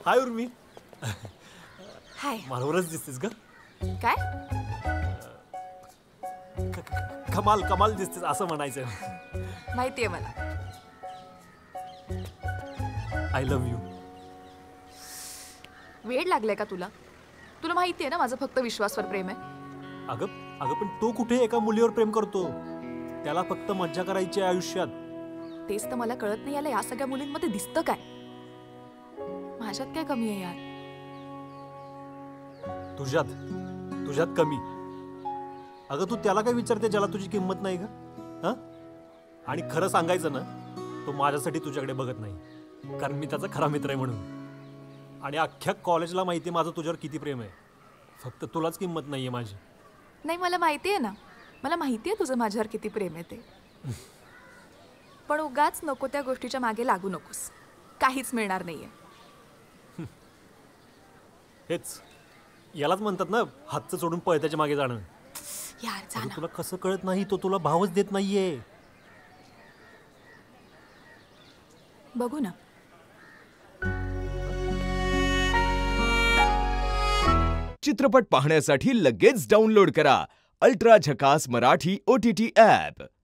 हाय उर्मी. हाय. मालवरच दिसतेस ग. काय? कमाल कमाल दिसतेस असं म्हणायचं. माहितीये मला. I love you. वेड लागलाय का तुला? तुला माहितीये ना माझं फक्त विश्वासवर प्रेम आहे. अगं अगं पण तो कुठे एका मुलीवर प्रेम करतो? त्याला फक्त मज्जा करायची आहे आयुष्यात. तेच तर मला कळत नाही, याला या सगळ्या मुलींमध्ये दिसतं काय? माझ्यात काय कमी आहे यार? तुझ्यात तुझ्यात कमी. अगं तू त्याला काय विचारते ज्याला तुझी किंमत नाही ग? हा? आणि खरं सांगायचं ना, तो माझ्यासाठी तुझ्याकडे बघत नाही, कारण मी त्याचा खरा मित्र आहे म्हणून. आणि अख्ख्या कॉलेजला माहिती आहे माझं तुझ्यावर किती प्रेम आहे. फक्त तुलाच किंमत नाहीये माझी. नाही, मला माहितीये ना, मला माहितीये तुझं माझ्यावर किती प्रेम आहे ते. पण उगाच नको त्या गोष्टीच्या मागे लागू नकोस. काहीच मिळणार नाहीये. हेच यालाच म्हणतात ना, हातचं सोडून पळत्याच्या मागे जाणं. यार जा ना. तुला कसं कळत नाही? तो तुला भावच देत नाहीये. बघू ना. चित्रपट पाहण्यासाठी लगेच डाउनलोड करा अल्ट्रा झकास मराठी OTT ॲप.